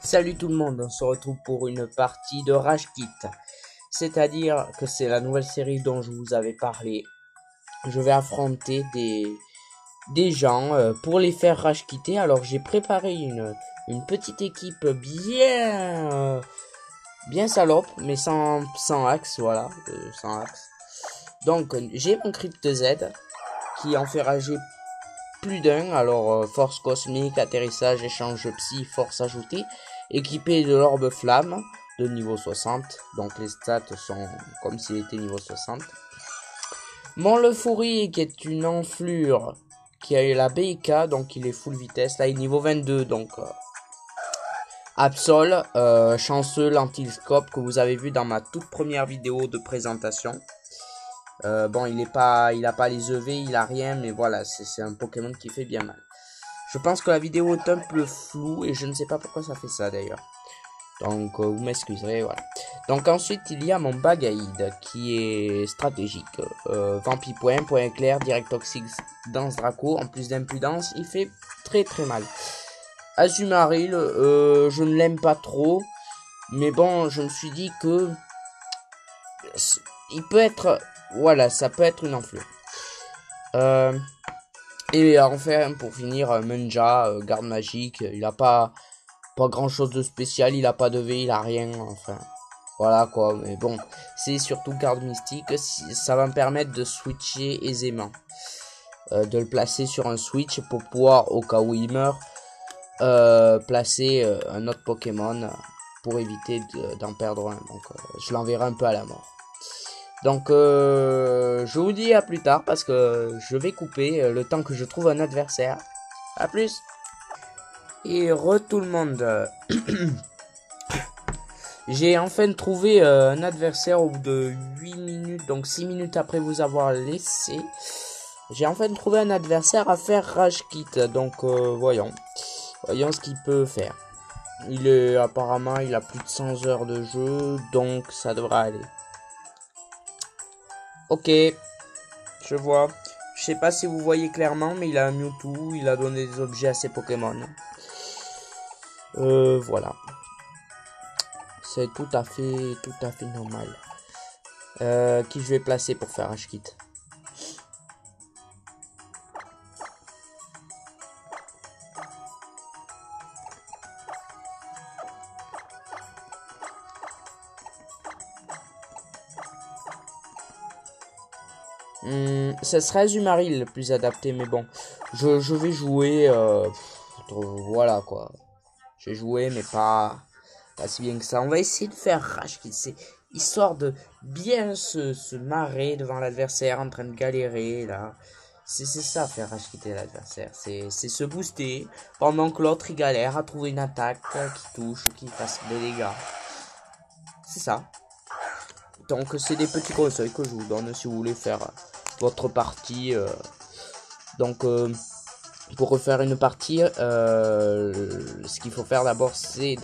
Salut tout le monde, on se retrouve pour une partie de Rage Kit. C'est-à-dire que c'est la nouvelle série dont je vous avais parlé. Je vais affronter des gens pour les faire rage quitter. Alors j'ai préparé une petite équipe bien salope, mais sans axe, voilà, sans axe. Donc j'ai mon Crypt Z qui en fait rager plus d'un. Alors force cosmique, atterrissage, échange psy, force ajoutée, équipé de l'orbe flamme de niveau 60. Donc les stats sont comme s'il était niveau 60. Mon Lefouri qui est une enflure qui a eu la BK, donc il est full vitesse. Là il est niveau 22, donc Absol, chanceux, l'antilscope que vous avez vu dans ma toute première vidéo de présentation. Bon, il a pas les EV, il a rien, mais voilà, c'est un Pokémon qui fait bien mal. Je pense que la vidéo est un peu floue et je ne sais pas pourquoi ça fait ça d'ailleurs. Donc vous m'excuserez, voilà. Donc ensuite il y a mon Bagaïd qui est stratégique. Vampipoint, point éclair, direct toxique, danse Draco, en plus d'impudence, il fait très mal. Azumarill, je ne l'aime pas trop, mais bon, je me suis dit que il peut être, voilà, ça peut être une enflure. Et enfin pour finir, Munja, garde magique, il a pas grand chose de spécial, il a pas de V, il a rien, enfin voilà quoi, mais bon, c'est surtout garde mystique, ça va me permettre de switcher aisément, de le placer sur un switch pour pouvoir, au cas où il meurt, placer un autre Pokémon pour éviter d'en perdre un. Donc je l'enverrai un peu à la mort. Donc je vous dis à plus tard parce que je vais couper le temps que je trouve un adversaire. A plus. Et tout le monde. J'ai enfin trouvé un adversaire au bout de 8 minutes, donc 6 minutes après vous avoir laissé. J'ai enfin trouvé un adversaire à faire rage kit, donc voyons ce qu'il peut faire. Apparemment il a plus de 100 heures de jeu, donc ça devrait aller. Ok, je vois. Je sais pas si vous voyez clairement, mais il a un Mewtwo, il a donné des objets à ses Pokémon. Voilà. C'est tout à fait normal. Qui je vais placer pour faire rage kit? Ce serait Azumarill le plus adapté, mais bon, je vais jouer, voilà quoi. Je vais jouer, mais pas si bien que ça. On va essayer de faire rage kit, c'est histoire de bien se marrer devant l'adversaire en train de galérer là. C'est ça, faire rage quitter l'adversaire, c'est se booster pendant que l'autre il galère à trouver une attaque qui touche, qui fasse des dégâts. C'est ça. Donc c'est des petits conseils que je vous donne si vous voulez faire votre partie. Donc pour refaire une partie, ce qu'il faut faire d'abord, c'est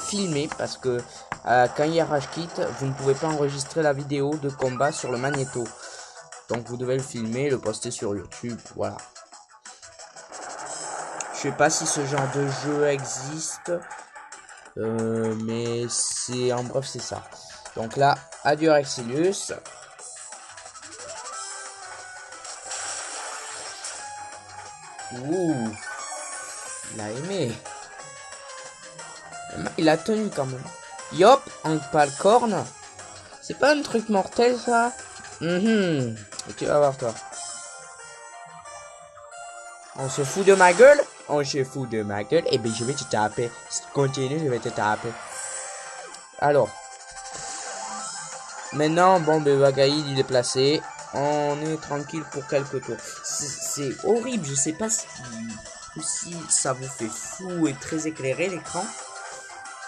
filmer, parce que quand il y a rage kit, vous ne pouvez pas enregistrer la vidéo de combat sur le magnéto. Donc vous devez le filmer, le poster sur YouTube, voilà. Je sais pas si ce genre de jeu existe, mais en bref c'est ça. Donc là, adieu Rexilius. Ouh, il a aimé. Il a tenu quand même. Yop, en palcorne. C'est pas un truc mortel ça. Tu vas voir toi. On se fout de ma gueule. On se fout de ma gueule. Et bien je vais te taper. Si tu continues, je vais te taper. Alors. Maintenant, bon, Bagaïd il est placé. On est tranquille pour quelques tours. C'est horrible, je sais pas si ça vous fait flou et très éclairé l'écran.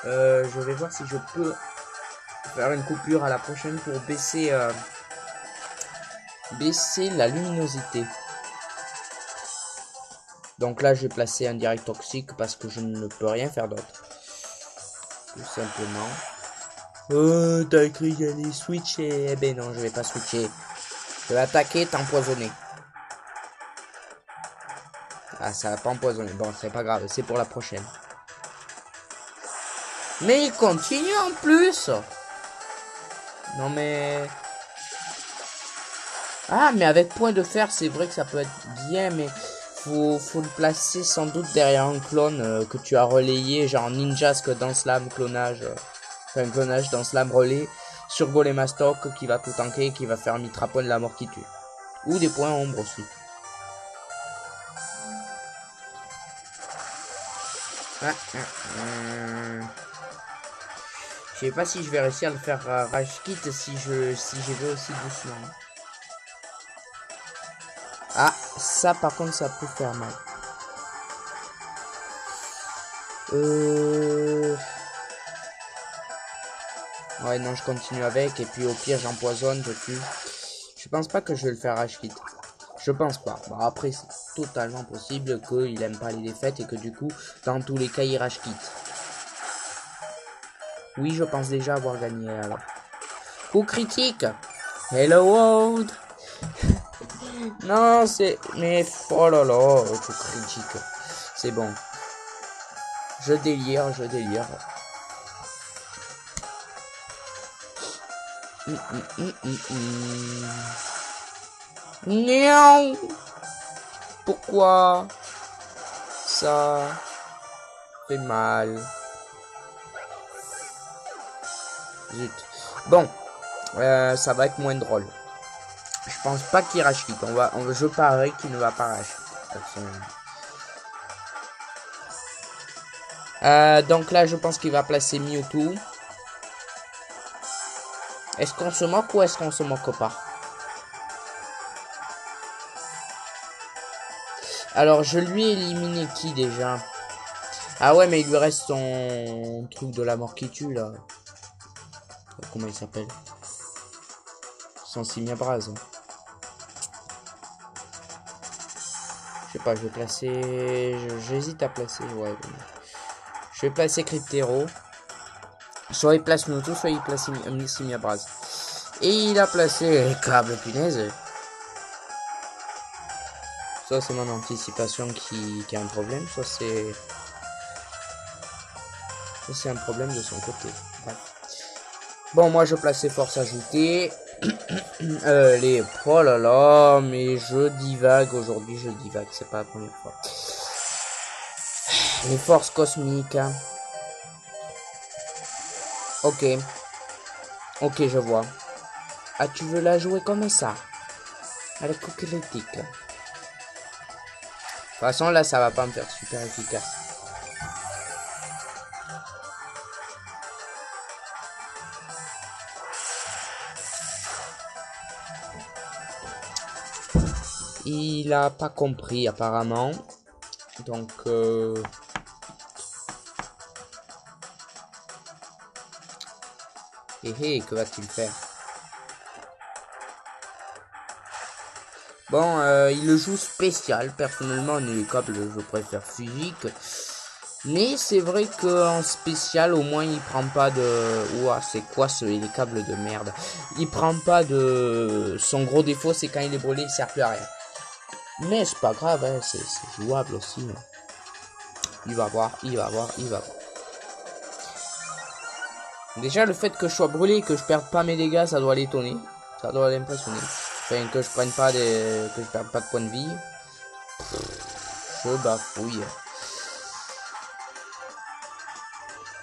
Je vais voir si je peux faire une coupure à la prochaine pour baisser la luminosité. Donc là, je vais placer un direct toxique parce que je ne peux rien faire d'autre. Tout simplement. Oh, t'as cru que j'allais switcher? Eh ben non, je vais pas switcher. Je vais attaquer, t'empoisonner. Ah, ça va pas empoisonner. Bon, c'est pas grave, c'est pour la prochaine. Mais il continue en plus. Non mais... Ah, mais avec point de fer, c'est vrai que ça peut être bien, mais faut le placer sans doute derrière un clone que tu as relayé, genre Ninjask dans Slam clonage. Enfin, clonage dans Slam relais sur Golemastock qui va tout tanker, qui va faire Mitra point de la mort qui tue. Ou des points ombre aussi. Je sais pas si je vais réussir à le faire rage kit si j'y vais aussi doucement. Ah, ça par contre ça peut faire mal. Ouais non, je continue avec et puis au pire j'empoisonne, je tue. Je pense pas que je vais le faire rage kit. Je pense pas. Bon, après c'est totalement possible qu'il aime pas les défaites et que du coup dans tous les cas il rage kit. Oui, je pense déjà avoir gagné alors. Coup critique. Hello world. Non, c'est... Mais... Oh là là, coup critique. C'est bon. Je délire, je délire. Non. Pourquoi ça fait mal? Zut. Bon, ça va être moins drôle. Je pense pas qu'il rage quitte. Je parie qu'il ne va pas rage. Donc là, je pense qu'il va placer Mewtwo. Est-ce qu'on se moque ou est-ce qu'on se moque pas? Alors, je lui ai éliminé qui déjà? Ah ouais, mais il lui reste son truc de la mort qui tue là. Comment il s'appelle? Son Simiabras. Je sais pas, je vais placer... J'hésite à placer... Ouais. Je vais placer Cryptero. Soit il place Mewtwo, soit il place Simiabras. Et il a placé les câbles, punaise. Soit c'est mon anticipation qui a un problème, soit c'est un problème de son côté. Ouais. Bon, moi je plaçais force ajoutée. Les... Oh là là, mais je divague aujourd'hui, je divague, c'est pas la première fois. Les forces cosmiques. Hein. Ok. Ok, je vois. Ah, tu veux la jouer comme ça? Avec coup critique. De toute façon, là, ça va pas me faire super efficace. Il a pas compris, apparemment. Donc, hé, que va-t-il faire? Bon, il le joue spécial. Personnellement, les câbles, je préfère physique. Mais c'est vrai qu'en spécial, au moins, il prend pas de... Ouah, c'est quoi les câbles de merde? Il prend pas de... Son gros défaut, c'est quand il est brûlé, il sert plus à rien. Mais c'est pas grave, hein, c'est jouable aussi. Il va voir, il va voir, il va voir. Déjà, le fait que je sois brûlé et que je perde pas mes dégâts, ça doit l'étonner. Ça doit l'impressionner. Enfin, que je prenne pas des... que je perde pas de points de vie. Je bafouille.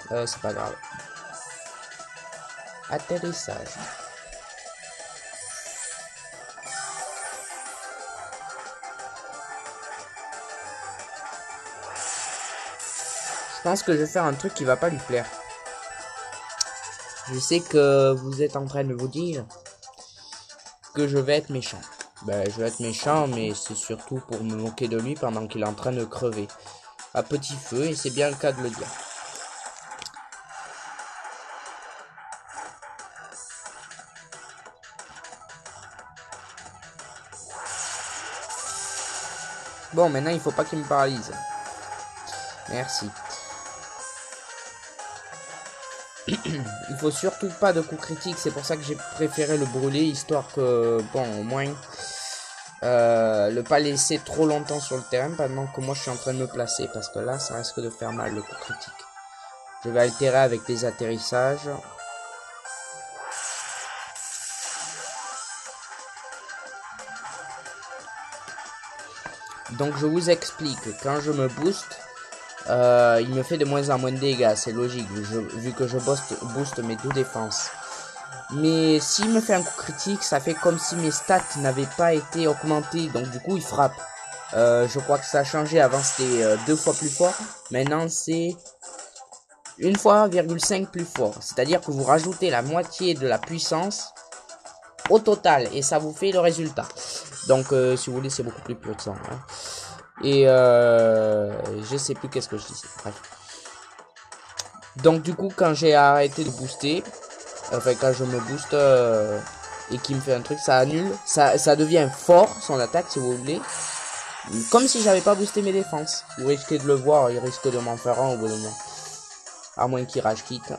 C'est pas grave. Atterrissage. Je pense que je vais faire un truc qui va pas lui plaire. Je sais que vous êtes en train de vous dire que je vais être méchant. Ben, je vais être méchant, mais c'est surtout pour me moquer de lui pendant qu'il est en train de crever. À petit feu, et c'est bien le cas de le dire. Bon, maintenant, il faut pas qu'il me paralyse. Merci. Il faut surtout pas de coups critiques, c'est pour ça que j'ai préféré le brûler, histoire que, bon, au moins, le pas laisser trop longtemps sur le terrain pendant que moi je suis en train de me placer, parce que là, ça risque de faire mal le coup critique. Je vais altérer avec les atterrissages. Donc je vous explique, quand je me booste, il me fait de moins en moins de dégâts, c'est logique, vu que je booste mes deux défenses. Mais s'il me fait un coup critique, ça fait comme si mes stats n'avaient pas été augmentées, donc du coup il frappe. Je crois que ça a changé, avant c'était 2 fois plus fort, maintenant c'est 1,5 plus fort. C'est-à-dire que vous rajoutez la moitié de la puissance au total, et ça vous fait le résultat. Donc si vous voulez c'est beaucoup plus puissant. Hein. Et je sais plus qu'est-ce que je disais. Bref. Donc du coup quand j'ai arrêté de booster, enfin quand je me booste et qu'il me fait un truc, ça annule, ça devient fort son attaque si vous voulez. Comme si j'avais pas boosté mes défenses. Vous risquez de le voir, il risque de m'en faire un au bout d'un moment. À moins qu'il rage quitte.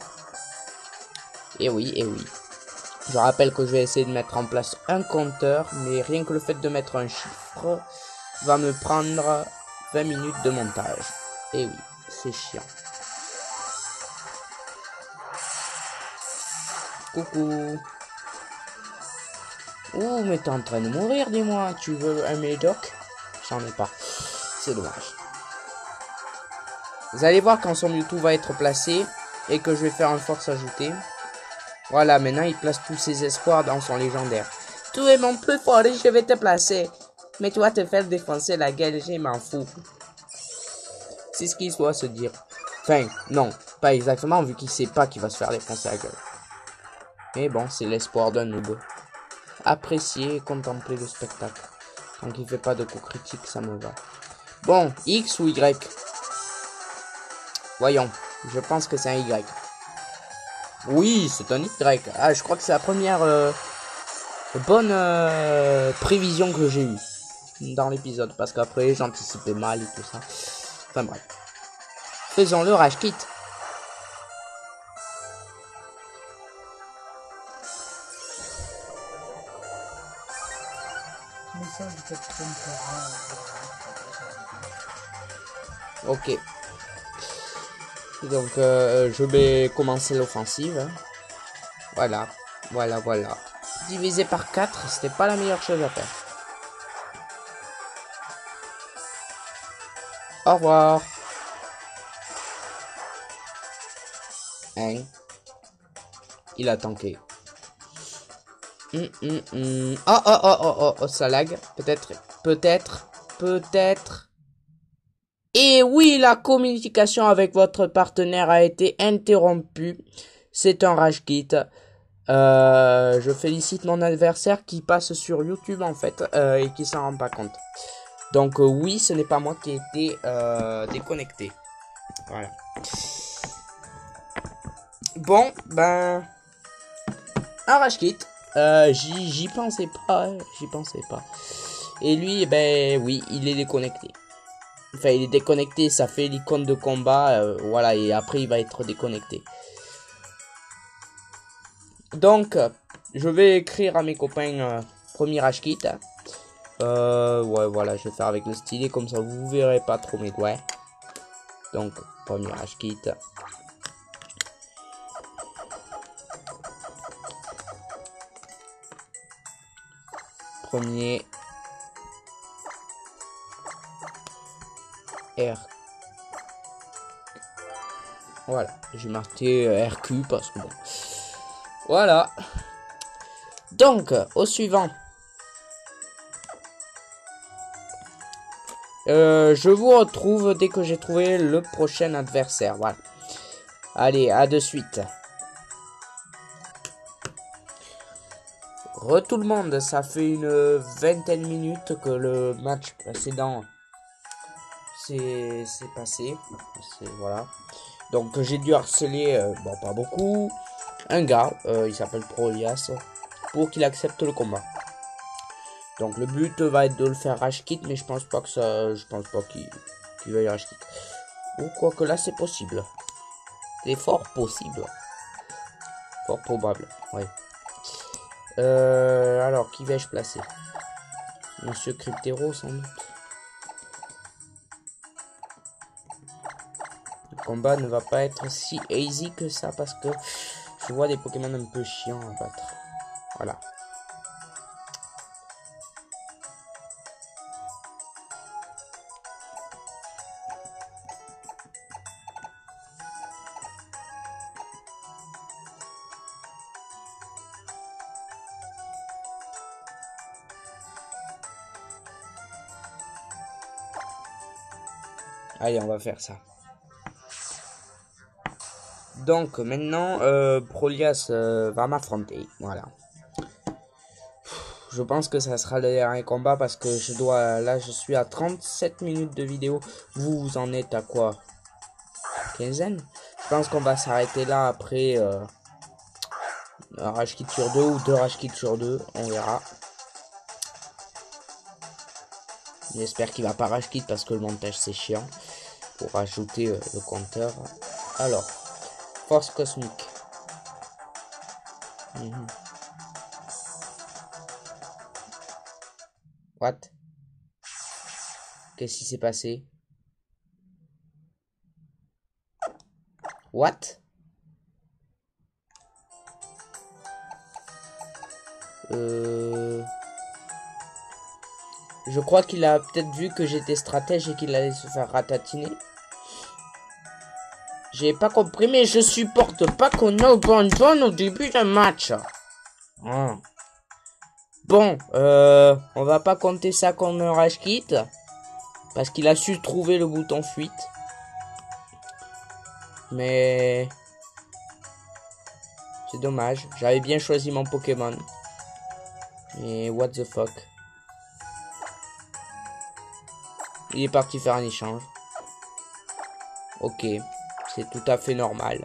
Et oui, et oui. Je rappelle que je vais essayer de mettre en place un compteur, mais rien que le fait de mettre un chiffre va me prendre 20 minutes de montage. Et oui, c'est chiant. Coucou. Ouh, mais t'es en train de mourir, dis-moi. Tu veux un médoc? J'en ai pas. C'est dommage. Vous allez voir quand son Mewtwo va être placé et que je vais faire un force ajoutée. Voilà, maintenant il place tous ses espoirs dans son légendaire. Tu es mon plus fort et je vais te placer. Mais toi te faire défoncer la gueule, je m'en fous. C'est ce qu'il doit se dire. Enfin, non, pas exactement vu qu'il sait pas qu'il va se faire défoncer la gueule. Mais bon, c'est l'espoir d'un noob. Apprécier et contempler le spectacle. Tant qu'il fait pas de coups critiques, ça me va. Bon, X ou Y? Voyons, je pense que c'est un Y. Oui, c'est un Y. Ah, je crois que c'est la première bonne prévision que j'ai eue dans l'épisode. Parce qu'après, j'anticipais mal et tout ça. Enfin bref. Faisons le rage kit. Ok. Donc, je vais commencer l'offensive. Voilà. Voilà, voilà. Divisé par 4, c'était pas la meilleure chose à faire. Au revoir. Hein. Il a tanké. Oh, oh, oh, oh, oh, oh, ça lag. Peut-être, peut-être, peut-être. Et oui, la communication avec votre partenaire a été interrompue. C'est un rage kit. Je félicite mon adversaire qui passe sur YouTube en fait et qui s'en rend pas compte. Donc oui, ce n'est pas moi qui ai été déconnecté. Voilà. Bon, ben... un rage kit. J'y pensais pas. J'y pensais pas. Et lui, ben oui, il est déconnecté. Enfin, il est déconnecté, ça fait l'icône de combat. Voilà, et après, il va être déconnecté. Donc, je vais écrire à mes copains premier rage kit. Ouais, voilà, je vais faire avec le stylet, comme ça vous verrez pas trop mes doigts. Donc, premier rage kit. Premier R. Voilà, j'ai marqué RQ parce que bon. Voilà. Donc, au suivant. Je vous retrouve dès que j'ai trouvé le prochain adversaire. Voilà. Allez, à de suite. Tout le monde, ça fait une vingtaine de minutes que le match précédent s'est passé. Voilà. Donc j'ai dû harceler, bon pas beaucoup, un gars, il s'appelle Prolias, pour qu'il accepte le combat. Donc le but va être de le faire rage quit, mais je pense pas que ça, je pense pas qu'il veuille rage quit. Ou quoi que là c'est possible. C'est fort possible. Fort probable, oui. Alors, qui vais-je placer? Monsieur Cryptero, sans doute. combat ne va pas être si easy que ça parce que je vois des Pokémon un peu chiants à battre. Voilà. Allez, on va faire ça. Donc maintenant, Prolias va m'affronter. Voilà. Je pense que ça sera le dernier combat parce que je dois... Là, je suis à 37 minutes de vidéo. Vous en êtes à quoi? Quinzaine? Je pense qu'on va s'arrêter là après un Rage Kit sur 2 ou 2 Rage Kit sur 2. On verra. J'espère qu'il va pas Rage Kit parce que le montage c'est chiant. Pour rajouter le compteur. Alors, force cosmique. What? Qu'est-ce qui s'est passé? What? Je crois qu'il a peut-être vu que j'étais stratège et qu'il allait se faire ratatiner. J'ai pas compris, mais je supporte pas qu'on ait abandonne au début d'un match. Ah. Bon, on va pas compter ça comme un Rage Kit. Parce qu'il a su trouver le bouton fuite. Mais... c'est dommage. J'avais bien choisi mon Pokémon. Et what the fuck. Il est parti faire un échange. Ok. C'est tout à fait normal.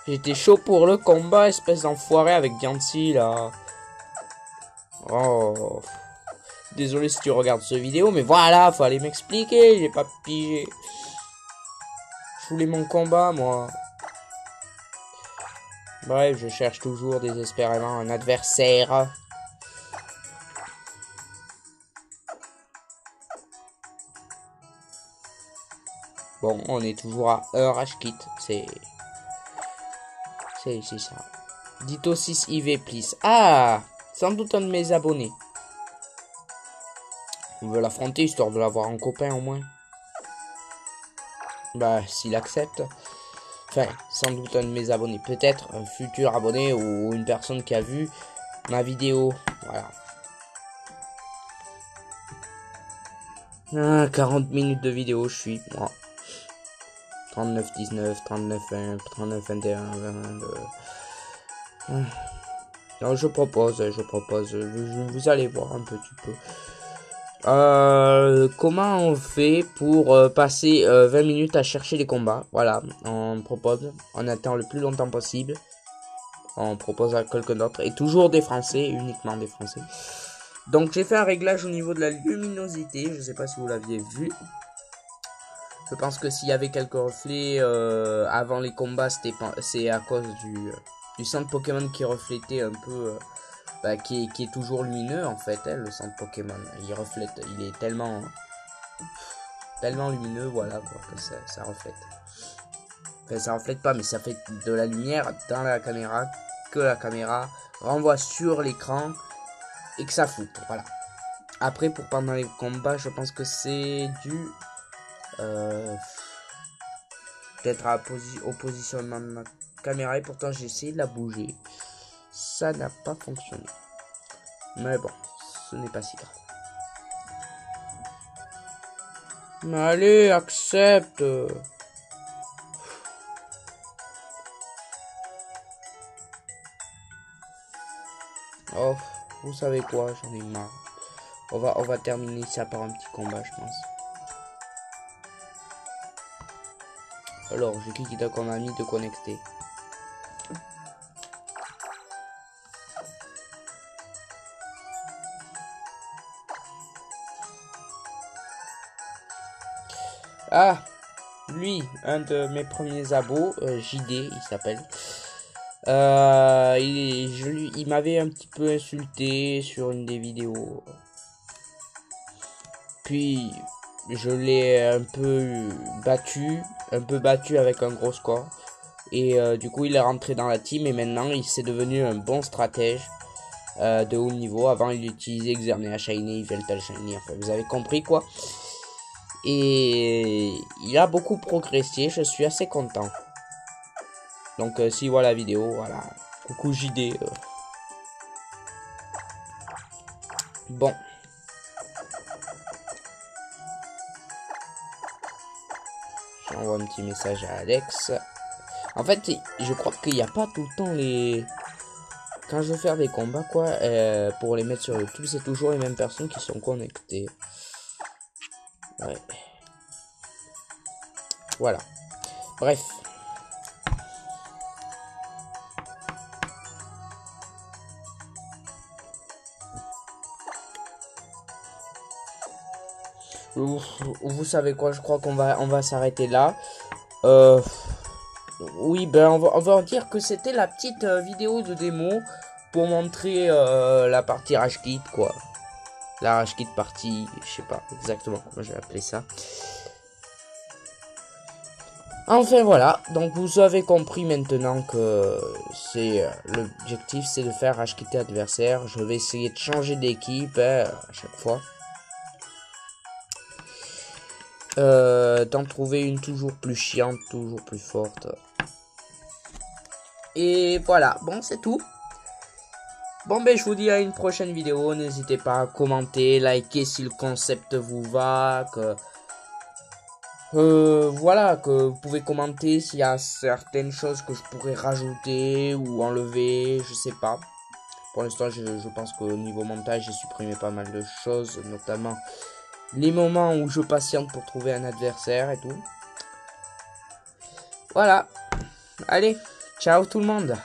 J'étais chaud pour le combat, espèce d'enfoiré avec Diancie là. Oh. Désolé si tu regardes cette vidéo, mais voilà, fallait m'expliquer, j'ai pas pigé. Je voulais mon combat, moi. Bref, je cherche toujours désespérément un adversaire. Bon, on est toujours à un Rage Kit, c'est ça. Ditto 6 IV, please. Ah, sans doute un de mes abonnés. On veut l'affronter, histoire de l'avoir en copain au moins. Bah, s'il accepte. Enfin, sans doute un de mes abonnés. Peut-être un futur abonné ou une personne qui a vu ma vidéo. Voilà. Ah, 40 minutes de vidéo, je suis. Moi. 39, 19, 39, 20, 39, 21, 22. Non, je propose. Vous allez voir un petit peu. Comment on fait pour passer 20 minutes à chercher les combats? Voilà, on propose, on attend le plus longtemps possible. On propose à quelqu'un d'autre. Et toujours des Français, uniquement des Français. Donc j'ai fait un réglage au niveau de la luminosité. Je sais pas si vous l'aviez vu. Je pense que s'il y avait quelques reflets avant les combats, c'est à cause du centre Pokémon qui reflétait un peu... qui est toujours lumineux en fait, hein, le centre Pokémon. Il reflète, il est tellement lumineux, voilà quoi, que ça reflète. Enfin, ça reflète pas, mais ça fait de la lumière dans la caméra, que la caméra renvoie sur l'écran et que ça floute, voilà. Après, pour pendant les combats, je pense que c'est dû peut-être au positionnement de ma caméra, et pourtant j'ai essayé de la bouger. Ça n'a pas fonctionné. Mais bon, ce n'est pas si grave. Mais allez, accepte. Oh, vous savez quoi, j'en ai marre. On va terminer ça par un petit combat, je pense. Alors, je clique dans qu'on a mis de connecter. Ah, lui, un de mes premiers abos, JD, il s'appelle. Il m'avait un petit peu insulté sur une des vidéos. Puis, je l'ai un peu battu avec un gros score. Et du coup, il est rentré dans la team et maintenant, il s'est devenu un bon stratège de haut niveau. Avant, il utilisait Xerneas Shiny, Veltal Shiny, enfin, vous avez compris quoi. Et il a beaucoup progressé, je suis assez content. Donc, si voilà la vidéo, voilà. Coucou JD. Bon. J'envoie un petit message à Alex. En fait, je crois qu'il n'y a pas tout le temps les... Quand je veux faire des combats, quoi, pour les mettre sur YouTube, c'est toujours les mêmes personnes qui sont connectées. Ouais. Voilà. Bref. Vous savez quoi, je crois qu'on va s'arrêter là. Oui, ben on va dire que c'était la petite vidéo de démo pour montrer la partie Rage Kit, quoi. La Rage Kit partie, je sais pas exactement comment je vais appeler ça. Enfin voilà, donc vous avez compris maintenant que c'est l'objectif, c'est de faire Rage Quitter adversaire. Je vais essayer de changer d'équipe à chaque fois. D'en trouver une toujours plus chiante, toujours plus forte. Et voilà, bon c'est tout. Bon ben je vous dis à une prochaine vidéo, n'hésitez pas à commenter, liker si le concept vous va, voilà, que vous pouvez commenter s'il y a certaines choses que je pourrais rajouter ou enlever, je sais pas. Pour l'instant je pense qu'au niveau montage j'ai supprimé pas mal de choses, notamment les moments où je patiente pour trouver un adversaire et tout. Voilà, allez, ciao tout le monde.